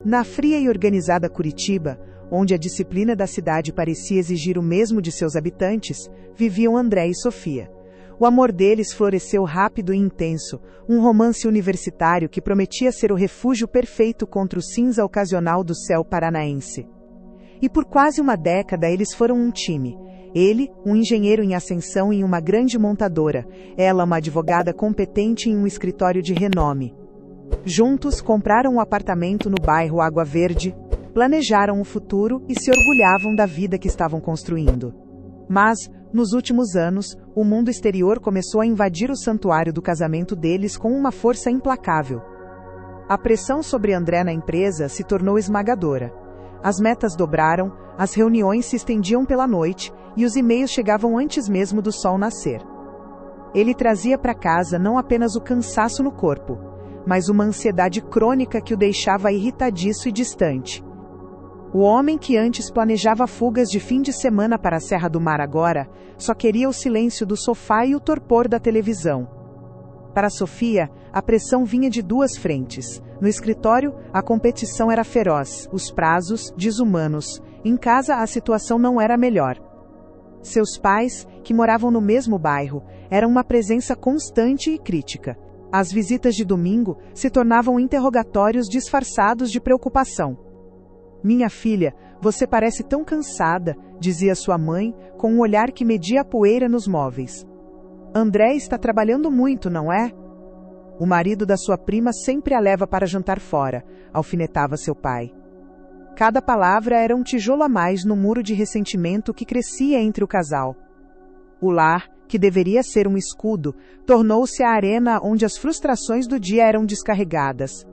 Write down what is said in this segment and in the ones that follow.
Na fria e organizada Curitiba, onde a disciplina da cidade parecia exigir o mesmo de seus habitantes, viviam André e Sofia. O amor deles floresceu rápido e intenso, um romance universitário que prometia ser o refúgio perfeito contra o cinza ocasional do céu paranaense. E por quase uma década eles foram um time. Ele, um engenheiro em ascensão em uma grande montadora, ela uma advogada competente em um escritório de renome. Juntos compraram um apartamento no bairro Água Verde, planejaram o futuro e se orgulhavam da vida que estavam construindo. Mas, nos últimos anos, o mundo exterior começou a invadir o santuário do casamento deles com uma força implacável. A pressão sobre André na empresa se tornou esmagadora. As metas dobraram, as reuniões se estendiam pela noite e os e-mails chegavam antes mesmo do sol nascer. Ele trazia para casa não apenas o cansaço no corpo, mas uma ansiedade crônica que o deixava irritadiço e distante. O homem que antes planejava fugas de fim de semana para a Serra do Mar agora, só queria o silêncio do sofá e o torpor da televisão. Para Sofia, a pressão vinha de duas frentes. No escritório, a competição era feroz, os prazos, desumanos. Em casa, a situação não era melhor. Seus pais, que moravam no mesmo bairro, eram uma presença constante e crítica. As visitas de domingo se tornavam interrogatórios disfarçados de preocupação. "Minha filha, você parece tão cansada", dizia sua mãe, com um olhar que media a poeira nos móveis. "André está trabalhando muito, não é?" "O marido da sua prima sempre a leva para jantar fora", alfinetava seu pai. Cada palavra era um tijolo a mais no muro de ressentimento que crescia entre o casal. O lar, que deveria ser um escudo, tornou-se a arena onde as frustrações do dia eram descarregadas.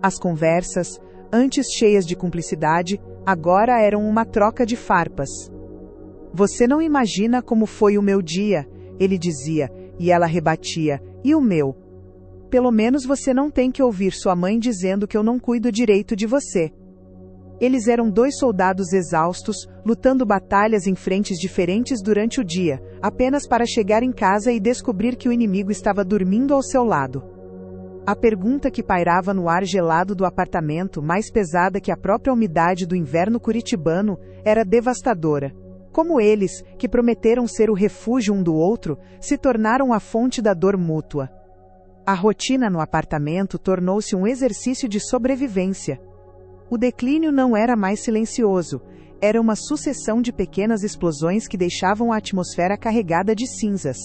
As conversas, antes cheias de cumplicidade, agora eram uma troca de farpas. "Você não imagina como foi o meu dia", ele dizia, e ela rebatia, "E o meu? Pelo menos você não tem que ouvir sua mãe dizendo que eu não cuido direito de você." Eles eram dois soldados exaustos, lutando batalhas em frentes diferentes durante o dia, apenas para chegar em casa e descobrir que o inimigo estava dormindo ao seu lado. A pergunta que pairava no ar gelado do apartamento, mais pesada que a própria umidade do inverno curitibano, era devastadora. Como eles, que prometeram ser o refúgio um do outro, se tornaram a fonte da dor mútua. A rotina no apartamento tornou-se um exercício de sobrevivência. O declínio não era mais silencioso, era uma sucessão de pequenas explosões que deixavam a atmosfera carregada de cinzas.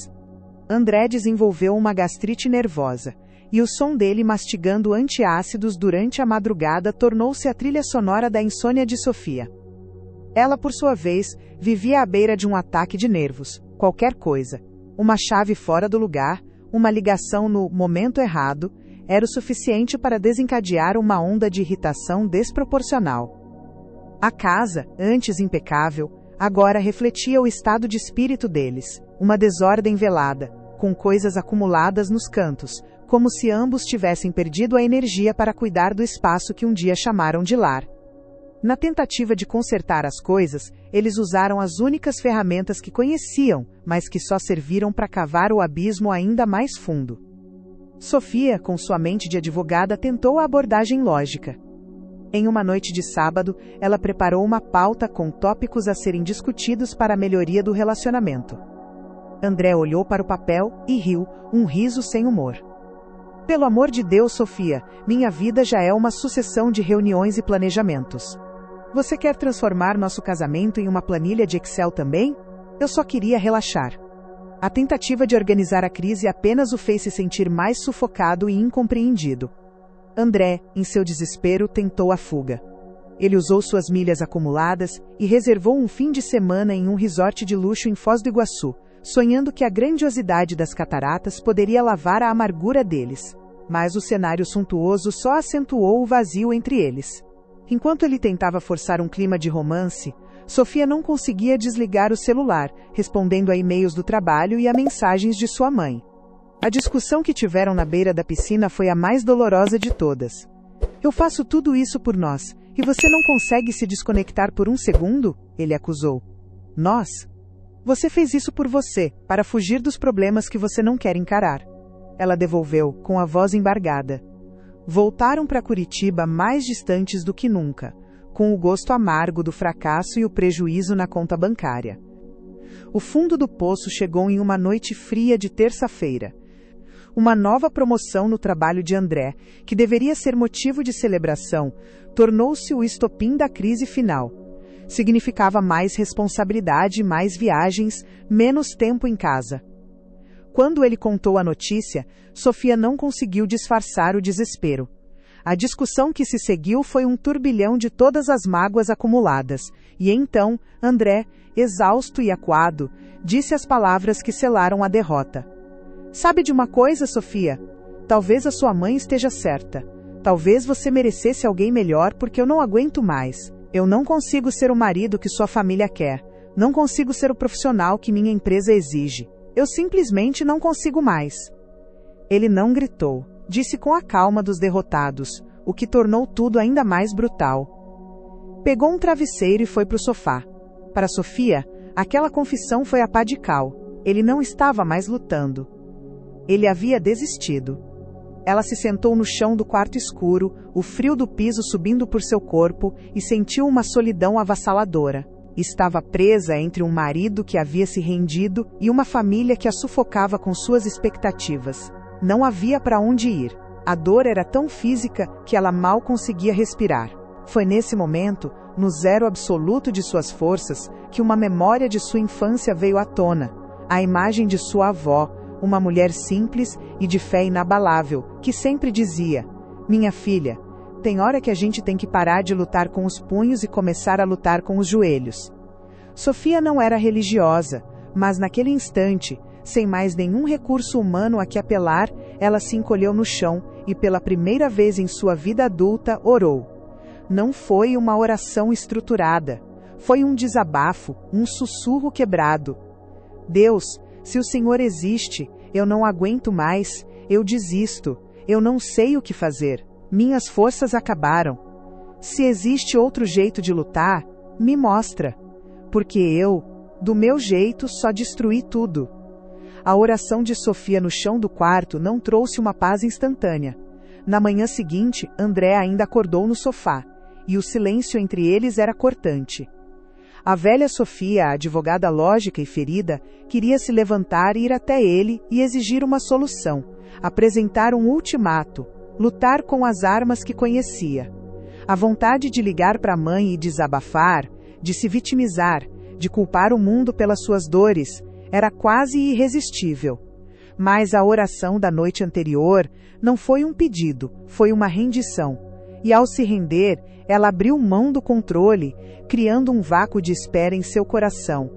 André desenvolveu uma gastrite nervosa, e o som dele mastigando antiácidos durante a madrugada tornou-se a trilha sonora da insônia de Sofia. Ela, por sua vez, vivia à beira de um ataque de nervos, qualquer coisa. Uma chave fora do lugar, uma ligação no momento errado, era o suficiente para desencadear uma onda de irritação desproporcional. A casa, antes impecável, agora refletia o estado de espírito deles, uma desordem velada, com coisas acumuladas nos cantos, como se ambos tivessem perdido a energia para cuidar do espaço que um dia chamaram de lar. Na tentativa de consertar as coisas, eles usaram as únicas ferramentas que conheciam, mas que só serviram para cavar o abismo ainda mais fundo. Sofia, com sua mente de advogada, tentou a abordagem lógica. Em uma noite de sábado, ela preparou uma pauta com tópicos a serem discutidos para a melhoria do relacionamento. André olhou para o papel e riu, um riso sem humor. "Pelo amor de Deus, Sofia, minha vida já é uma sucessão de reuniões e planejamentos. Você quer transformar nosso casamento em uma planilha de Excel também? Eu só queria relaxar." A tentativa de organizar a crise apenas o fez se sentir mais sufocado e incompreendido. André, em seu desespero, tentou a fuga. Ele usou suas milhas acumuladas e reservou um fim de semana em um resort de luxo em Foz do Iguaçu, sonhando que a grandiosidade das cataratas poderia lavar a amargura deles. Mas o cenário suntuoso só acentuou o vazio entre eles. Enquanto ele tentava forçar um clima de romance, Sofia não conseguia desligar o celular, respondendo a e-mails do trabalho e a mensagens de sua mãe. A discussão que tiveram na beira da piscina foi a mais dolorosa de todas. "Eu faço tudo isso por nós, e você não consegue se desconectar por um segundo?" ele acusou. "Nós? Você fez isso por você, para fugir dos problemas que você não quer encarar." Ela devolveu, com a voz embargada. Voltaram para Curitiba mais distantes do que nunca, com o gosto amargo do fracasso e o prejuízo na conta bancária. O fundo do poço chegou em uma noite fria de terça-feira. Uma nova promoção no trabalho de André, que deveria ser motivo de celebração, tornou-se o estopim da crise final. Significava mais responsabilidade, mais viagens, menos tempo em casa. Quando ele contou a notícia, Sofia não conseguiu disfarçar o desespero. A discussão que se seguiu foi um turbilhão de todas as mágoas acumuladas, e então, André, exausto e acuado, disse as palavras que selaram a derrota. Sabe de uma coisa, Sofia? Talvez a sua mãe esteja certa. Talvez você merecesse alguém melhor porque eu não aguento mais. Eu não consigo ser o marido que sua família quer. Não consigo ser o profissional que minha empresa exige. Eu simplesmente não consigo mais. Ele não gritou. Disse com a calma dos derrotados, o que tornou tudo ainda mais brutal. Pegou um travesseiro e foi para o sofá. Para Sofia, aquela confissão foi a pá de cal. Ele não estava mais lutando. Ele havia desistido. Ela se sentou no chão do quarto escuro, o frio do piso subindo por seu corpo, e sentiu uma solidão avassaladora. Estava presa entre um marido que havia se rendido e uma família que a sufocava com suas expectativas. Não havia para onde ir. A dor era tão física que ela mal conseguia respirar. Foi nesse momento, no zero absoluto de suas forças, que uma memória de sua infância veio à tona. A imagem de sua avó, uma mulher simples e de fé inabalável, que sempre dizia: "Minha filha, tem hora que a gente tem que parar de lutar com os punhos e começar a lutar com os joelhos." Sofia não era religiosa, mas naquele instante, sem mais nenhum recurso humano a que apelar, ela se encolheu no chão e pela primeira vez em sua vida adulta orou. Não foi uma oração estruturada. Foi um desabafo, um sussurro quebrado. "Deus, se o Senhor existe, eu não aguento mais, eu desisto, eu não sei o que fazer. Minhas forças acabaram. Se existe outro jeito de lutar, me mostra. Porque eu, do meu jeito, só destruí tudo." A oração de Sofia no chão do quarto não trouxe uma paz instantânea. Na manhã seguinte, André ainda acordou no sofá, e o silêncio entre eles era cortante. A velha Sofia, a advogada lógica e ferida, queria se levantar e ir até ele e exigir uma solução, apresentar um ultimato, lutar com as armas que conhecia. A vontade de ligar para a mãe e desabafar, de se vitimizar, de culpar o mundo pelas suas dores, era quase irresistível. Mas a oração da noite anterior não foi um pedido, foi uma rendição. E ao se render, ela abriu mão do controle, criando um vácuo de espera em seu coração.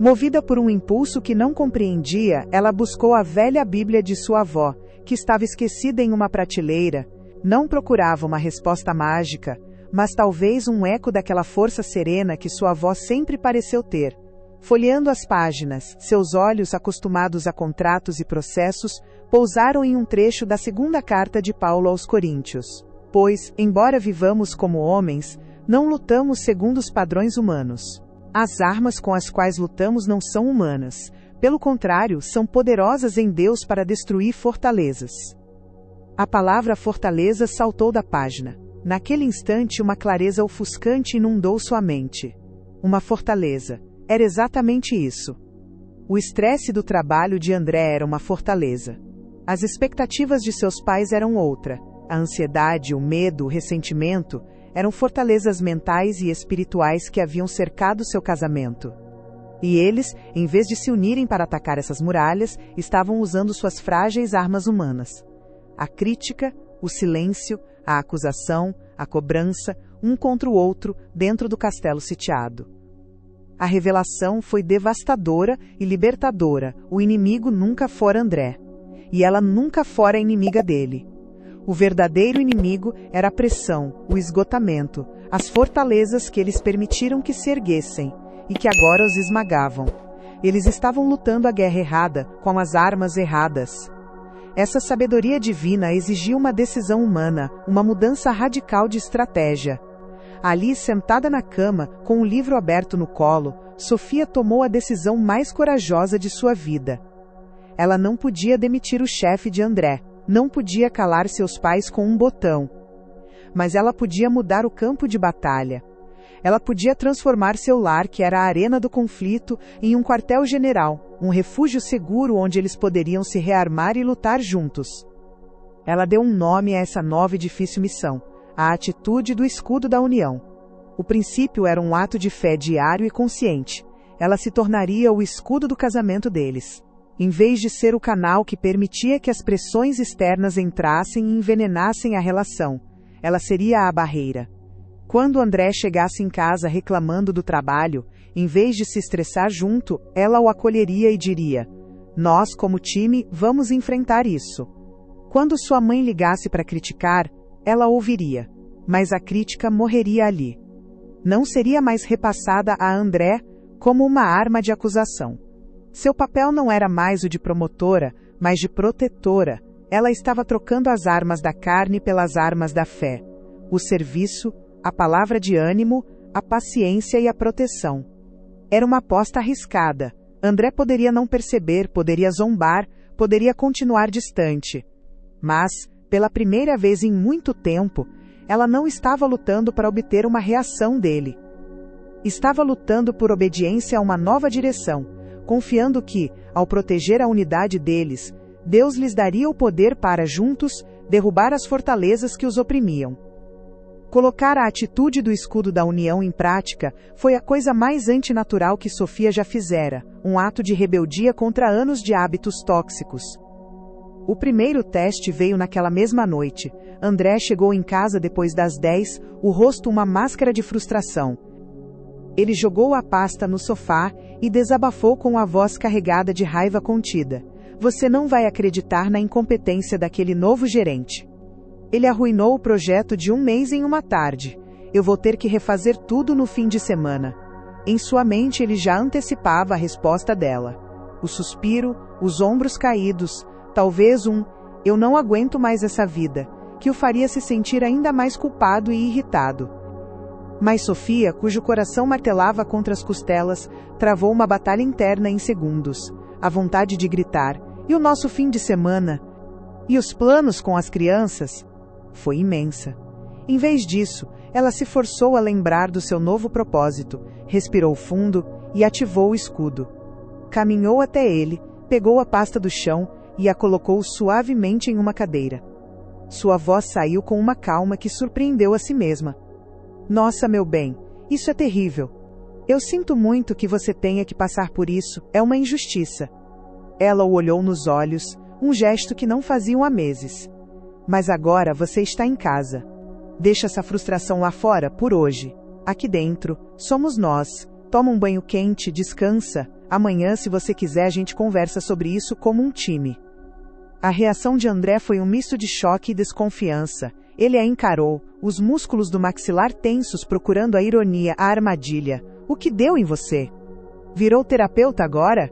Movida por um impulso que não compreendia, ela buscou a velha Bíblia de sua avó, que estava esquecida em uma prateleira. Não procurava uma resposta mágica, mas talvez um eco daquela força serena que sua avó sempre pareceu ter. Folheando as páginas, seus olhos, acostumados a contratos e processos, pousaram em um trecho da segunda carta de Paulo aos Coríntios. Pois, embora vivamos como homens, não lutamos segundo os padrões humanos. As armas com as quais lutamos não são humanas. Pelo contrário, são poderosas em Deus para destruir fortalezas. A palavra fortaleza saltou da página. Naquele instante, uma clareza ofuscante inundou sua mente. Uma fortaleza. Era exatamente isso. O estresse do trabalho de André era uma fortaleza. As expectativas de seus pais eram outra. A ansiedade, o medo, o ressentimento eram fortalezas mentais e espirituais que haviam cercado seu casamento. E eles, em vez de se unirem para atacar essas muralhas, estavam usando suas frágeis armas humanas. A crítica, o silêncio, a acusação, a cobrança, um contra o outro, dentro do castelo sitiado. A revelação foi devastadora e libertadora. O inimigo nunca fora André. E ela nunca fora inimiga dele. O verdadeiro inimigo era a pressão, o esgotamento, as fortalezas que eles permitiram que se erguessem, e que agora os esmagavam. Eles estavam lutando a guerra errada, com as armas erradas. Essa sabedoria divina exigia uma decisão humana, uma mudança radical de estratégia. Ali, sentada na cama, com o livro aberto no colo, Sofia tomou a decisão mais corajosa de sua vida. Ela não podia demitir o chefe de André. não podia calar seus pais com um botão. Mas ela podia mudar o campo de batalha. Ela podia transformar seu lar, que era a arena do conflito, em um quartel-general, um refúgio seguro onde eles poderiam se rearmar e lutar juntos. Ela deu um nome a essa nova e difícil missão: a atitude do escudo da união. O princípio era um ato de fé diário e consciente. Ela se tornaria o escudo do casamento deles. Em vez de ser o canal que permitia que as pressões externas entrassem e envenenassem a relação, ela seria a barreira. Quando André chegasse em casa reclamando do trabalho, em vez de se estressar junto, ela o acolheria e diria: "Nós, como time, vamos enfrentar isso." Quando sua mãe ligasse para criticar, ela ouviria, mas a crítica morreria ali. Não seria mais repassada a André como uma arma de acusação. Seu papel não era mais o de promotora, mas de protetora. Ela estava trocando as armas da carne pelas armas da fé. O serviço, a palavra de ânimo, a paciência e a proteção. Era uma aposta arriscada. André poderia não perceber, poderia zombar, poderia continuar distante. Mas, pela primeira vez em muito tempo, ela não estava lutando para obter uma reação dele. Estava lutando por obediência a uma nova direção, confiando que, ao proteger a unidade deles, Deus lhes daria o poder para, juntos, derrubar as fortalezas que os oprimiam. Colocar a atitude do escudo da união em prática foi a coisa mais antinatural que Sofia já fizera, um ato de rebeldia contra anos de hábitos tóxicos. O primeiro teste veio naquela mesma noite. André chegou em casa depois das 10, o rosto uma máscara de frustração. Ele jogou a pasta no sofá e desabafou com a voz carregada de raiva contida: "Você não vai acreditar na incompetência daquele novo gerente. Ele arruinou o projeto de 1 mês em uma tarde. Eu vou ter que refazer tudo no fim de semana." Em sua mente ele já antecipava a resposta dela. O suspiro, os ombros caídos, talvez "eu não aguento mais essa vida", que o faria se sentir ainda mais culpado e irritado. Mas Sofia, cujo coração martelava contra as costelas, travou uma batalha interna em segundos. A vontade de gritar: "E o nosso fim de semana? E os planos com as crianças?" Foi imensa. Em vez disso, ela se forçou a lembrar do seu novo propósito, respirou fundo e ativou o escudo. Caminhou até ele, pegou a pasta do chão e a colocou suavemente em uma cadeira. Sua voz saiu com uma calma que surpreendeu a si mesma. "Nossa, meu bem, isso é terrível. Eu sinto muito que você tenha que passar por isso, é uma injustiça." Ela o olhou nos olhos, um gesto que não faziam há meses. "Mas agora você está em casa. Deixa essa frustração lá fora, por hoje. Aqui dentro, somos nós. Toma um banho quente, descansa. Amanhã, se você quiser, a gente conversa sobre isso como um time." A reação de André foi um misto de choque e desconfiança. Ele a encarou, os músculos do maxilar tensos procurando a ironia, a armadilha. "O que deu em você? Virou terapeuta agora?"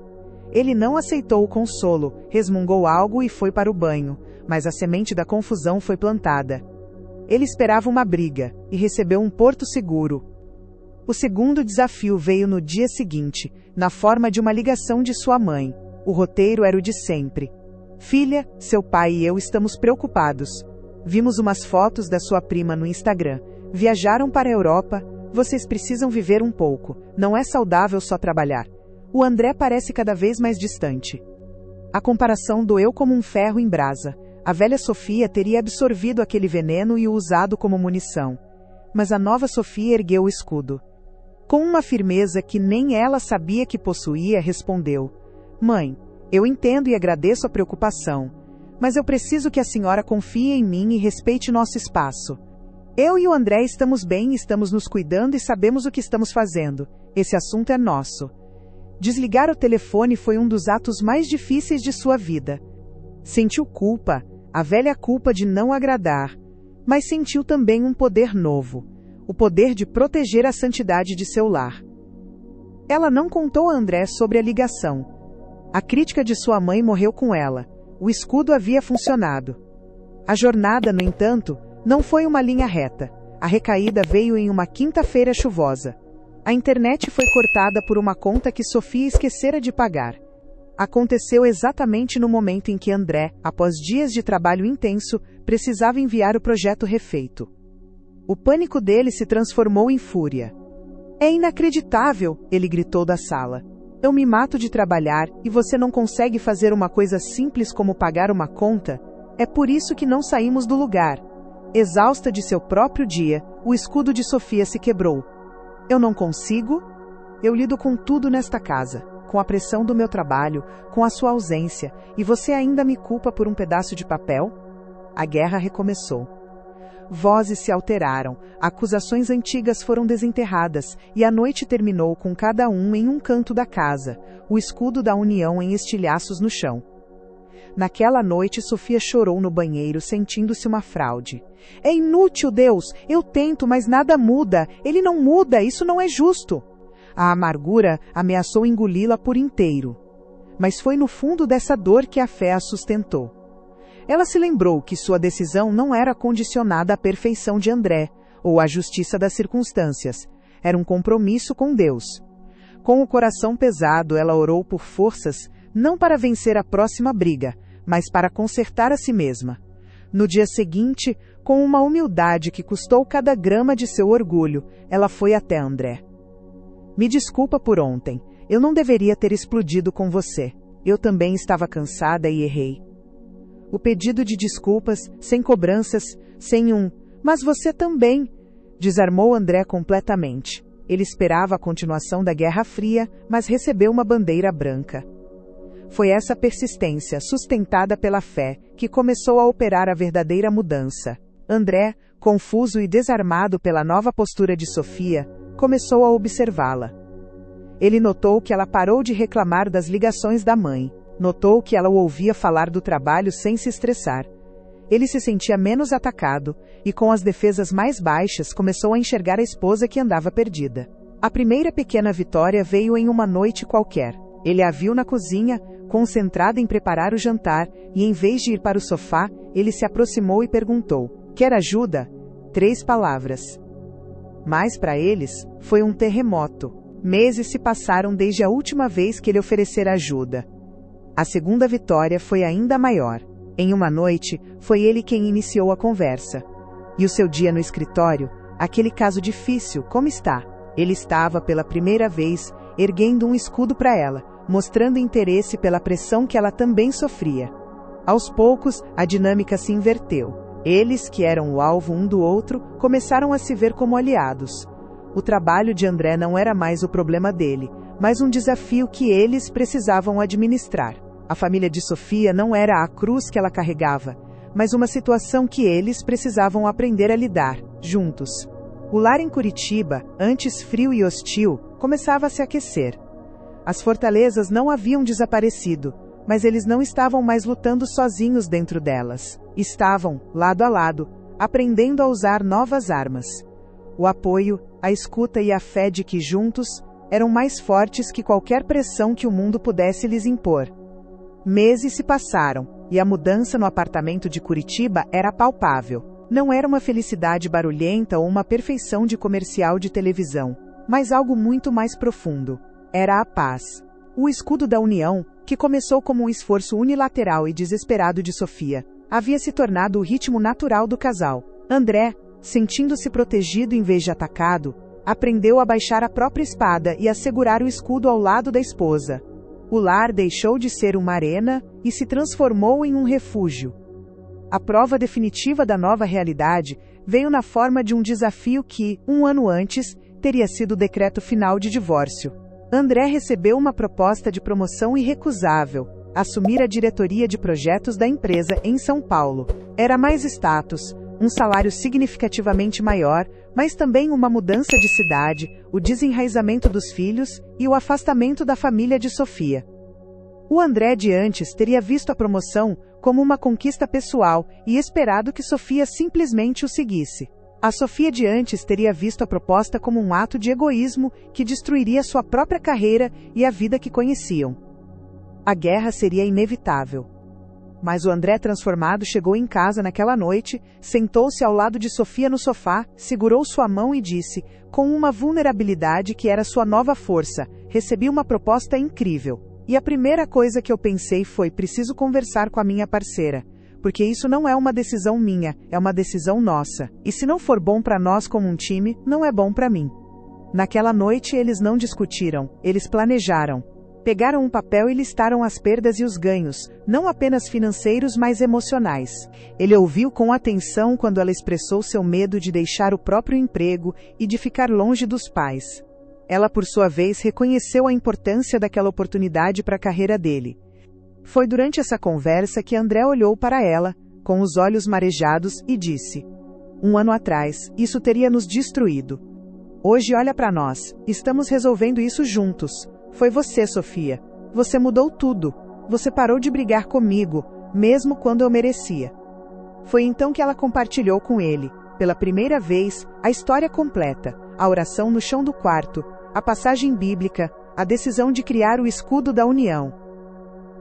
Ele não aceitou o consolo, resmungou algo e foi para o banho, mas a semente da confusão foi plantada. Ele esperava uma briga, e recebeu um porto seguro. O segundo desafio veio no dia seguinte, na forma de uma ligação de sua mãe. O roteiro era o de sempre. "Filha, seu pai e eu estamos preocupados. Vimos umas fotos da sua prima no Instagram. Viajaram para a Europa. Vocês precisam viver um pouco. Não é saudável só trabalhar." O André parece cada vez mais distante. A comparação doeu como um ferro em brasa. A velha Sofia teria absorvido aquele veneno e o usado como munição. Mas a nova Sofia ergueu o escudo. Com uma firmeza que nem ela sabia que possuía, respondeu: "Mãe, eu entendo e agradeço a preocupação, mas eu preciso que a senhora confie em mim e respeite nosso espaço. Eu e o André estamos bem, estamos nos cuidando e sabemos o que estamos fazendo. Esse assunto é nosso." Desligar o telefone foi um dos atos mais difíceis de sua vida. Sentiu culpa, a velha culpa de não agradar, mas sentiu também um poder novo, o poder de proteger a santidade de seu lar. Ela não contou a André sobre a ligação. A crítica de sua mãe morreu com ela. O escudo havia funcionado. A jornada, no entanto, não foi uma linha reta. A recaída veio em uma quinta-feira chuvosa. A internet foi cortada por uma conta que Sofia esquecera de pagar. Aconteceu exatamente no momento em que André, após dias de trabalho intenso, precisava enviar o projeto refeito. O pânico dele se transformou em fúria. "É inacreditável!" ele gritou da sala. "Eu me mato de trabalhar e você não consegue fazer uma coisa simples como pagar uma conta? É por isso que não saímos do lugar." Exausta de seu próprio dia, o escudo de Sofia se quebrou. "Eu não consigo? Eu lido com tudo nesta casa, com a pressão do meu trabalho, com a sua ausência, e você ainda me culpa por um pedaço de papel?" A guerra recomeçou. Vozes se alteraram, acusações antigas foram desenterradas, e a noite terminou com cada um em um canto da casa, o escudo da união em estilhaços no chão. Naquela noite, Sofia chorou no banheiro, sentindo-se uma fraude. "É inútil, Deus! Eu tento, mas nada muda! Ele não muda! Isso não é justo!" A amargura ameaçou engoli-la por inteiro. Mas foi no fundo dessa dor que a fé a sustentou. Ela se lembrou que sua decisão não era condicionada à perfeição de André, ou à justiça das circunstâncias. Era um compromisso com Deus. Com o coração pesado, ela orou por forças, não para vencer a próxima briga, mas para consertar a si mesma. No dia seguinte, com uma humildade que custou cada grama de seu orgulho, ela foi até André. "Me desculpa por ontem. Eu não deveria ter explodido com você. Eu também estava cansada e errei." O pedido de desculpas, sem cobranças, sem "mas você também", desarmou André completamente. Ele esperava a continuação da Guerra Fria, mas recebeu uma bandeira branca. Foi essa persistência, sustentada pela fé, que começou a operar a verdadeira mudança. André, confuso e desarmado pela nova postura de Sofia, começou a observá-la. Ele notou que ela parou de reclamar das ligações da mãe. Notou que ela o ouvia falar do trabalho sem se estressar. Ele se sentia menos atacado, e com as defesas mais baixas começou a enxergar a esposa que andava perdida. A primeira pequena vitória veio em uma noite qualquer. Ele a viu na cozinha, concentrada em preparar o jantar, e em vez de ir para o sofá, ele se aproximou e perguntou: "Quer ajuda?" 3 palavras. Mas para eles, foi um terremoto. Meses se passaram desde a última vez que ele oferecera ajuda. A segunda vitória foi ainda maior. Em uma noite, foi ele quem iniciou a conversa. "E o seu dia no escritório? Aquele caso difícil, como está?" Ele estava, pela primeira vez, erguendo um escudo para ela, mostrando interesse pela pressão que ela também sofria. Aos poucos, a dinâmica se inverteu. Eles, que eram o alvo um do outro, começaram a se ver como aliados. O trabalho de André não era mais o problema dele, mas um desafio que eles precisavam administrar. A família de Sofia não era a cruz que ela carregava, mas uma situação que eles precisavam aprender a lidar, juntos. O lar em Curitiba, antes frio e hostil, começava a se aquecer. As fortalezas não haviam desaparecido, mas eles não estavam mais lutando sozinhos dentro delas. Estavam, lado a lado, aprendendo a usar novas armas. O apoio, a escuta e a fé de que juntos eram mais fortes que qualquer pressão que o mundo pudesse lhes impor. Meses se passaram, e a mudança no apartamento de Curitiba era palpável. Não era uma felicidade barulhenta ou uma perfeição de comercial de televisão, mas algo muito mais profundo. Era a paz. O escudo da união, que começou como um esforço unilateral e desesperado de Sofia, havia se tornado o ritmo natural do casal. André, sentindo-se protegido em vez de atacado, aprendeu a baixar a própria espada e a segurar o escudo ao lado da esposa. O lar deixou de ser uma arena e se transformou em um refúgio. A prova definitiva da nova realidade veio na forma de um desafio que, 1 ano antes, teria sido o decreto final de divórcio. André recebeu uma proposta de promoção irrecusável: assumir a diretoria de projetos da empresa em São Paulo. Era mais status, um salário significativamente maior, mas também uma mudança de cidade, o desenraizamento dos filhos e o afastamento da família de Sofia. O André de antes teria visto a promoção como uma conquista pessoal e esperado que Sofia simplesmente o seguisse. A Sofia de antes teria visto a proposta como um ato de egoísmo que destruiria sua própria carreira e a vida que conheciam. A guerra seria inevitável. Mas o André transformado chegou em casa naquela noite, sentou-se ao lado de Sofia no sofá, segurou sua mão e disse, com uma vulnerabilidade que era sua nova força: recebi uma proposta incrível. E a primeira coisa que eu pensei foi: preciso conversar com a minha parceira. Porque isso não é uma decisão minha, é uma decisão nossa. E se não for bom para nós como um time, não é bom para mim. Naquela noite eles não discutiram, eles planejaram. Pegaram um papel e listaram as perdas e os ganhos, não apenas financeiros, mas emocionais. Ele ouviu com atenção quando ela expressou seu medo de deixar o próprio emprego e de ficar longe dos pais. Ela, por sua vez, reconheceu a importância daquela oportunidade para a carreira dele. Foi durante essa conversa que André olhou para ela, com os olhos marejados, e disse: 1 ano atrás, isso teria nos destruído. Hoje olha para nós, estamos resolvendo isso juntos. Foi você, Sofia. Você mudou tudo. Você parou de brigar comigo, mesmo quando eu merecia. Foi então que ela compartilhou com ele, pela primeira vez, a história completa, a oração no chão do quarto, a passagem bíblica, a decisão de criar o escudo da união.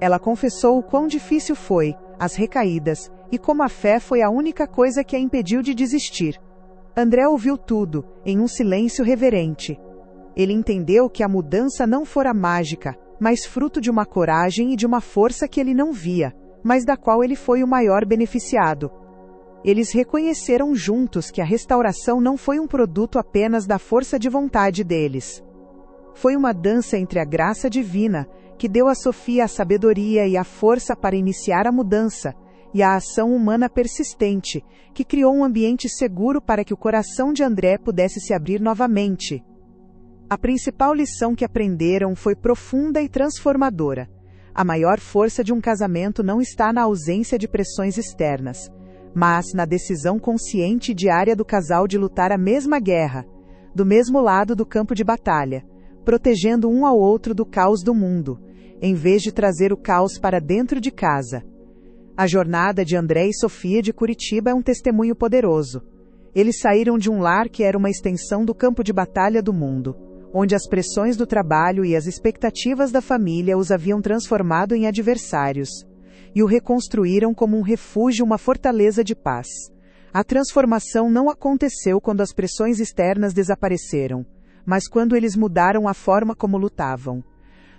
Ela confessou o quão difícil foi, as recaídas, e como a fé foi a única coisa que a impediu de desistir. André ouviu tudo, em um silêncio reverente. Ele entendeu que a mudança não fora mágica, mas fruto de uma coragem e de uma força que ele não via, mas da qual ele foi o maior beneficiado. Eles reconheceram juntos que a restauração não foi um produto apenas da força de vontade deles. Foi uma dança entre a graça divina, que deu a Sofia a sabedoria e a força para iniciar a mudança, e a ação humana persistente, que criou um ambiente seguro para que o coração de André pudesse se abrir novamente. A principal lição que aprenderam foi profunda e transformadora. A maior força de um casamento não está na ausência de pressões externas, mas na decisão consciente e diária do casal de lutar a mesma guerra, do mesmo lado do campo de batalha, protegendo um ao outro do caos do mundo, em vez de trazer o caos para dentro de casa. A jornada de André e Sofia de Curitiba é um testemunho poderoso. Eles saíram de um lar que era uma extensão do campo de batalha do mundo, onde as pressões do trabalho e as expectativas da família os haviam transformado em adversários, e o reconstruíram como um refúgio, uma fortaleza de paz. A transformação não aconteceu quando as pressões externas desapareceram, mas quando eles mudaram a forma como lutavam.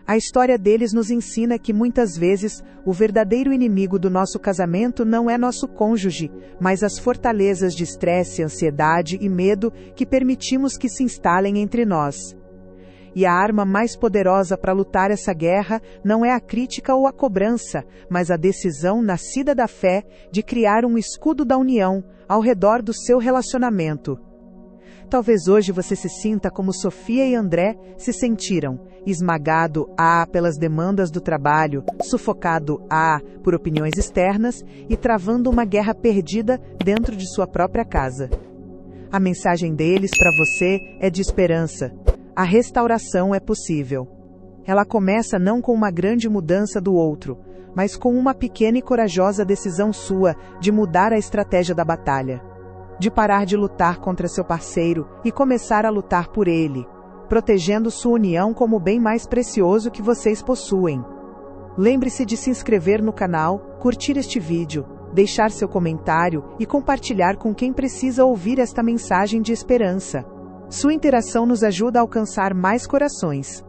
A história deles nos ensina que muitas vezes o verdadeiro inimigo do nosso casamento não é nosso cônjuge, mas as fortalezas de estresse, ansiedade e medo que permitimos que se instalem entre nós. E a arma mais poderosa para lutar essa guerra não é a crítica ou a cobrança, mas a decisão nascida da fé de criar um escudo da união ao redor do seu relacionamento. Talvez hoje você se sinta como Sofia e André se sentiram, esmagado pelas demandas do trabalho, sufocado por opiniões externas e travando uma guerra perdida dentro de sua própria casa. A mensagem deles para você é de esperança. A restauração é possível. Ela começa não com uma grande mudança do outro, mas com uma pequena e corajosa decisão sua de mudar a estratégia da batalha. De parar de lutar contra seu parceiro e começar a lutar por ele, protegendo sua união como o bem mais precioso que vocês possuem. Lembre-se de se inscrever no canal, curtir este vídeo, deixar seu comentário e compartilhar com quem precisa ouvir esta mensagem de esperança. Sua interação nos ajuda a alcançar mais corações.